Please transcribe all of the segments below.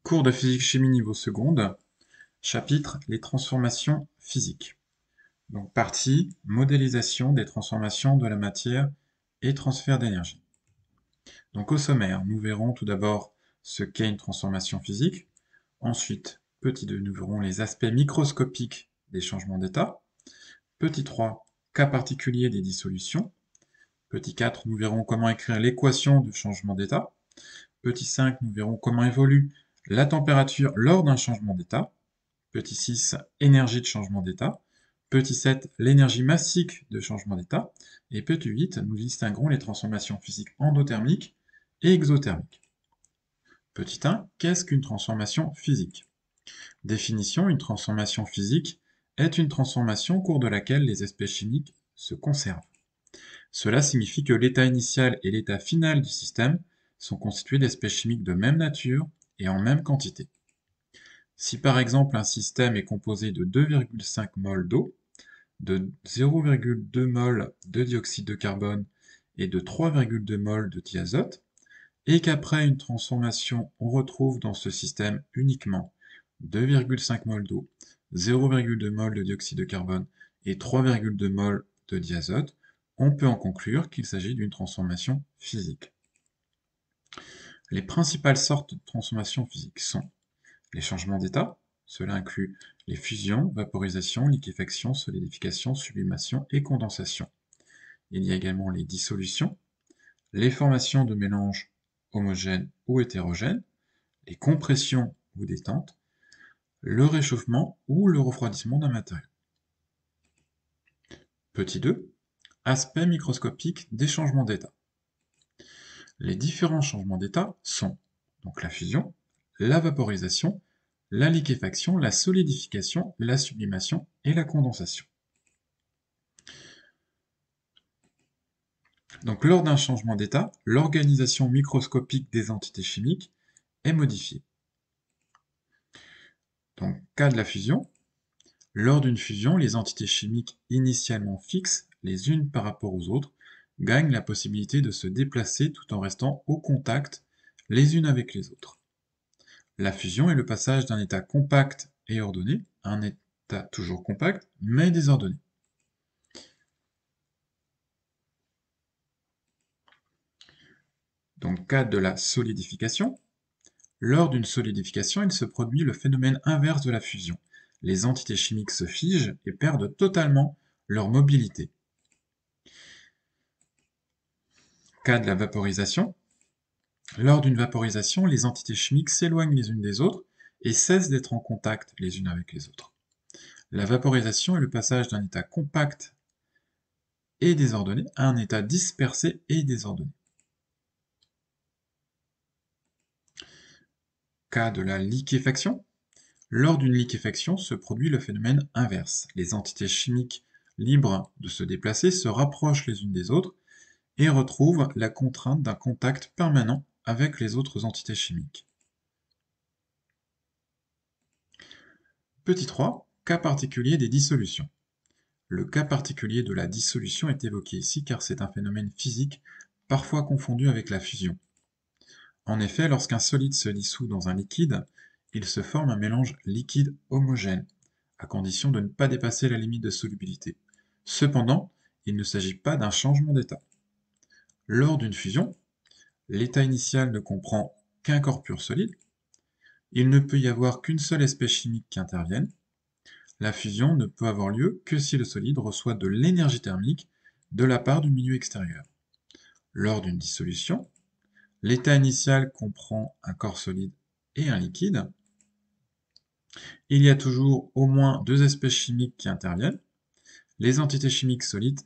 Cours de physique-chimie niveau seconde, chapitre les transformations physiques. Donc partie modélisation des transformations de la matière et transfert d'énergie. Donc au sommaire, nous verrons tout d'abord ce qu'est une transformation physique. Ensuite, petit 2, nous verrons les aspects microscopiques des changements d'état. Petit 3, cas particuliers des dissolutions. Petit 4, nous verrons comment écrire l'équation de changement d'état. Petit 5, nous verrons comment évolue la température lors d'un changement d'état. Petit 6, énergie de changement d'état. Petit 7, l'énergie massique de changement d'état. Et petit 8, nous distinguerons les transformations physiques endothermiques et exothermiques. Petit 1, qu'est-ce qu'une transformation physique? Définition, une transformation physique est une transformation au cours de laquelle les aspects chimiques se conservent. Cela signifie que l'état initial et l'état final du système sont constitués d'aspects chimiques de même nature et en même quantité. Si par exemple un système est composé de 2,5 mol d'eau, de 0,2 mol de dioxyde de carbone et de 3,2 mol de diazote, et qu'après une transformation on retrouve dans ce système uniquement 2,5 mol d'eau, 0,2 mol de dioxyde de carbone et 3,2 mol de diazote, on peut en conclure qu'il s'agit d'une transformation physique. Les principales sortes de transformations physiques sont les changements d'état, cela inclut les fusions, vaporisation, liquéfaction, solidification, sublimation et condensation. Il y a également les dissolutions, les formations de mélanges homogènes ou hétérogènes, les compressions ou détentes, le réchauffement ou le refroidissement d'un matériau. Petit 2. Aspect microscopique des changements d'état. Les différents changements d'état sont donc la fusion, la vaporisation, la liquéfaction, la solidification, la sublimation et la condensation. Donc lors d'un changement d'état, l'organisation microscopique des entités chimiques est modifiée. Donc cas de la fusion, lors d'une fusion, les entités chimiques initialement fixes les unes par rapport aux autres gagnent la possibilité de se déplacer tout en restant au contact les unes avec les autres. La fusion est le passage d'un état compact et ordonné à un état toujours compact mais désordonné. Donc cas de la solidification. Lors d'une solidification, il se produit le phénomène inverse de la fusion. Les entités chimiques se figent et perdent totalement leur mobilité. Cas de la vaporisation. Lors d'une vaporisation, les entités chimiques s'éloignent les unes des autres et cessent d'être en contact les unes avec les autres. La vaporisation est le passage d'un état compact et désordonné à un état dispersé et désordonné. Cas de la liquéfaction. Lors d'une liquéfaction se produit le phénomène inverse. Les entités chimiques libres de se déplacer se rapprochent les unes des autres et retrouvent la contrainte d'un contact permanent avec les autres entités chimiques. Petit 3, cas particulier des dissolutions. Le cas particulier de la dissolution est évoqué ici car c'est un phénomène physique parfois confondu avec la fusion. En effet, lorsqu'un solide se dissout dans un liquide, il se forme un mélange liquide homogène, à condition de ne pas dépasser la limite de solubilité. Cependant, il ne s'agit pas d'un changement d'état. Lors d'une fusion, l'état initial ne comprend qu'un corps pur solide, il ne peut y avoir qu'une seule espèce chimique qui intervienne, la fusion ne peut avoir lieu que si le solide reçoit de l'énergie thermique de la part du milieu extérieur. Lors d'une dissolution, l'état initial comprend un corps solide et un liquide. Il y a toujours au moins deux espèces chimiques qui interviennent. Les entités chimiques solides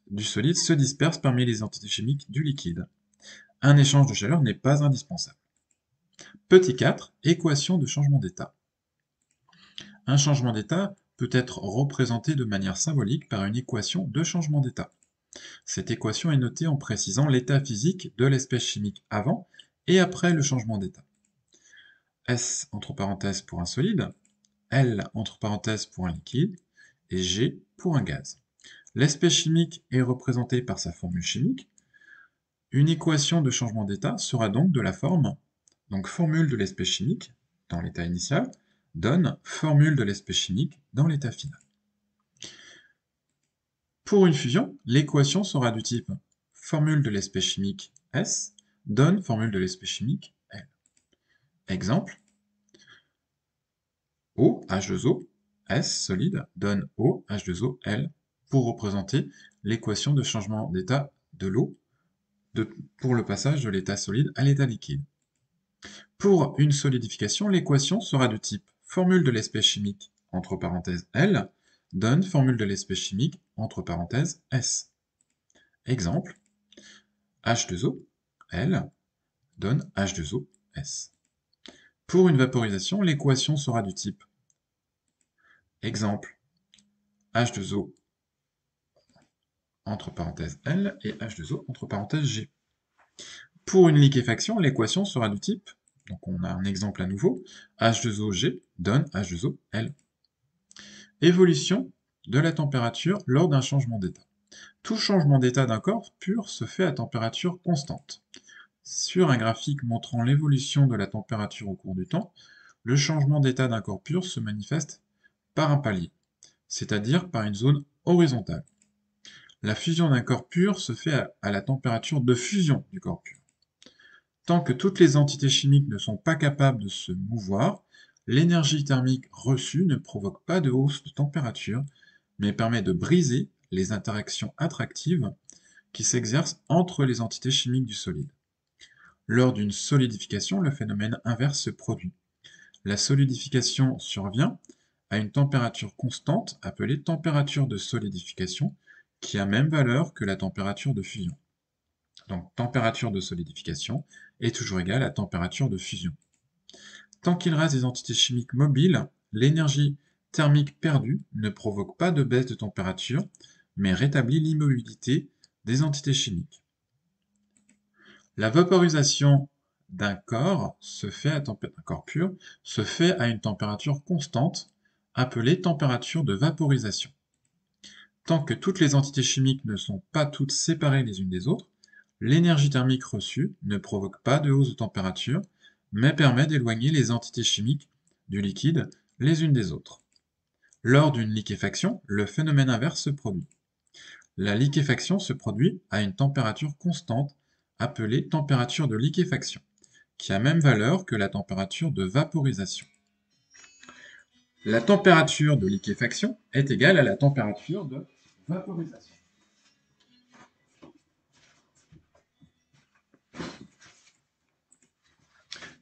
du solide se dispersent parmi les entités chimiques du liquide. Un échange de chaleur n'est pas indispensable. Petit 4, équation de changement d'état. Un changement d'état peut être représenté de manière symbolique par une équation de changement d'état. Cette équation est notée en précisant l'état physique de l'espèce chimique avant et après le changement d'état. S entre parenthèses pour un solide, L entre parenthèses pour un liquide, et G pour un gaz. L'espèce chimique est représentée par sa formule chimique. Une équation de changement d'état sera donc de la forme, donc formule de l'espèce chimique, dans l'état initial donne formule de l'aspect chimique dans l'état final. Pour une fusion, l'équation sera du type formule de l'aspect chimique S donne formule de l'aspect chimique L. Exemple, O, H2O, S solide donne O, H2O, L pour représenter l'équation de changement d'état de l'eau pour le passage de l'état solide à l'état liquide. Pour une solidification, l'équation sera du type formule de l'espèce chimique entre parenthèses L donne formule de l'espèce chimique entre parenthèses S. Exemple, H2O, L donne H2O, S. Pour une vaporisation, l'équation sera du type exemple, H2O entre parenthèses L et H2O entre parenthèses G. Pour une liquéfaction, l'équation sera du type, donc on a un exemple à nouveau, H2OG donne H2OL. Évolution de la température lors d'un changement d'état. Tout changement d'état d'un corps pur se fait à température constante. Sur un graphique montrant l'évolution de la température au cours du temps, le changement d'état d'un corps pur se manifeste par un palier, c'est-à-dire par une zone horizontale. La fusion d'un corps pur se fait à la température de fusion du corps pur. Tant que toutes les entités chimiques ne sont pas capables de se mouvoir, l'énergie thermique reçue ne provoque pas de hausse de température, mais permet de briser les interactions attractives qui s'exercent entre les entités chimiques du solide. Lors d'une solidification, le phénomène inverse se produit. La solidification survient à une température constante appelée température de solidification, qui a même valeur que la température de fusion. Donc température de solidification est toujours égale à température de fusion. Tant qu'il reste des entités chimiques mobiles, l'énergie thermique perdue ne provoque pas de baisse de température, mais rétablit l'immobilité des entités chimiques. La vaporisation d'un corps pur se fait à une température constante, appelée température de vaporisation. Tant que toutes les entités chimiques ne sont pas toutes séparées les unes des autres, l'énergie thermique reçue ne provoque pas de hausse de température, mais permet d'éloigner les entités chimiques du liquide les unes des autres. Lors d'une liquéfaction, le phénomène inverse se produit. La liquéfaction se produit à une température constante appelée température de liquéfaction, qui a même valeur que la température de vaporisation. La température de liquéfaction est égale à la température de vaporisation.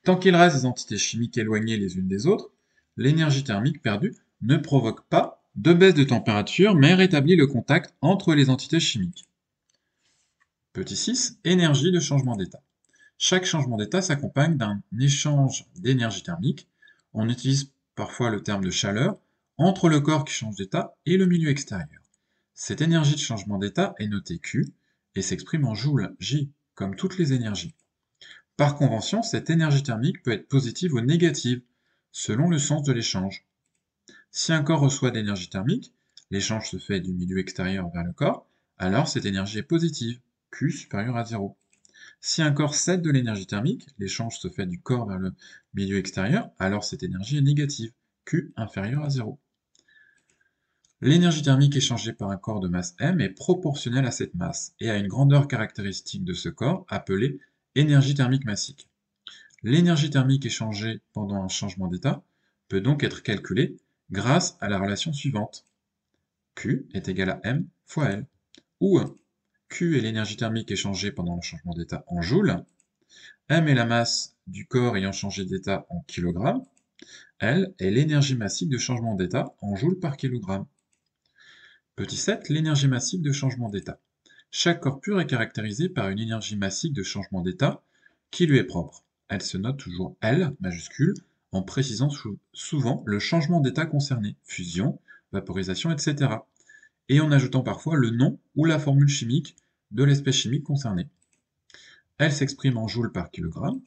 Tant qu'il reste des entités chimiques éloignées les unes des autres, l'énergie thermique perdue ne provoque pas de baisse de température, mais rétablit le contact entre les entités chimiques. Petit 6, énergie de changement d'état. Chaque changement d'état s'accompagne d'un échange d'énergie thermique. On utilise parfois le terme de chaleur entre le corps qui change d'état et le milieu extérieur. Cette énergie de changement d'état est notée Q et s'exprime en joules, J, comme toutes les énergies. Par convention, cette énergie thermique peut être positive ou négative, selon le sens de l'échange. Si un corps reçoit de l'énergie thermique, l'échange se fait du milieu extérieur vers le corps, alors cette énergie est positive, Q supérieur à 0. Si un corps cède de l'énergie thermique, l'échange se fait du corps vers le milieu extérieur, alors cette énergie est négative, Q inférieur à 0. L'énergie thermique échangée par un corps de masse m est proportionnelle à cette masse et à une grandeur caractéristique de ce corps appelée énergie thermique massique. L'énergie thermique échangée pendant un changement d'état peut donc être calculée grâce à la relation suivante. Q est égal à m fois L, où Q est l'énergie thermique échangée pendant le changement d'état en joules, m est la masse du corps ayant changé d'état en kilogrammes, L est l'énergie massique de changement d'état en joules par kilogramme. Petit 7, l'énergie massique de changement d'état. Chaque corps pur est caractérisé par une énergie massique de changement d'état qui lui est propre. Elle se note toujours L majuscule en précisant souvent le changement d'état concerné, fusion, vaporisation, etc. et en ajoutant parfois le nom ou la formule chimique de l'espèce chimique concernée. Elle s'exprime en joules par kilogramme.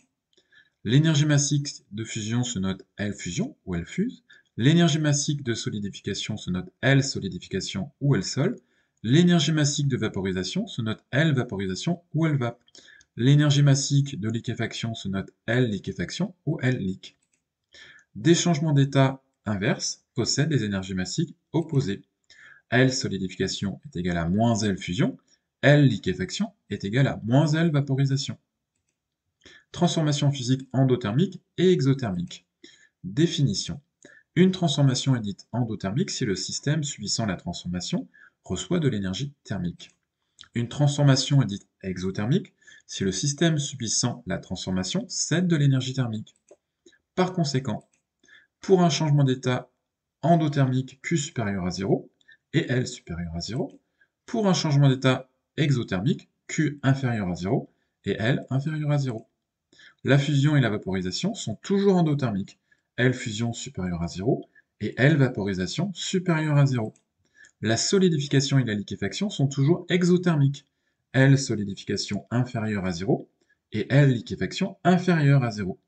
L'énergie massique de fusion se note L fusion ou L fuse. L'énergie massique de solidification se note L solidification ou L sol. L'énergie massique de vaporisation se note L vaporisation ou L vap. L'énergie massique de liquéfaction se note L liquéfaction ou L liq. Des changements d'état inverses possèdent des énergies massiques opposées. L solidification est égal à moins L fusion, L liquéfaction est égal à moins L vaporisation. Transformation physique endothermique et exothermique. Définition. Une transformation est dite endothermique si le système subissant la transformation reçoit de l'énergie thermique. Une transformation est dite exothermique si le système subissant la transformation cède de l'énergie thermique. Par conséquent, pour un changement d'état endothermique Q supérieur à 0 et L supérieur à 0, pour un changement d'état exothermique Q inférieur à 0 et L inférieur à 0. La fusion et la vaporisation sont toujours endothermiques, L fusion supérieure à 0 et L vaporisation supérieure à 0. La solidification et la liquéfaction sont toujours exothermiques, L solidification inférieure à 0 et L liquéfaction inférieure à 0.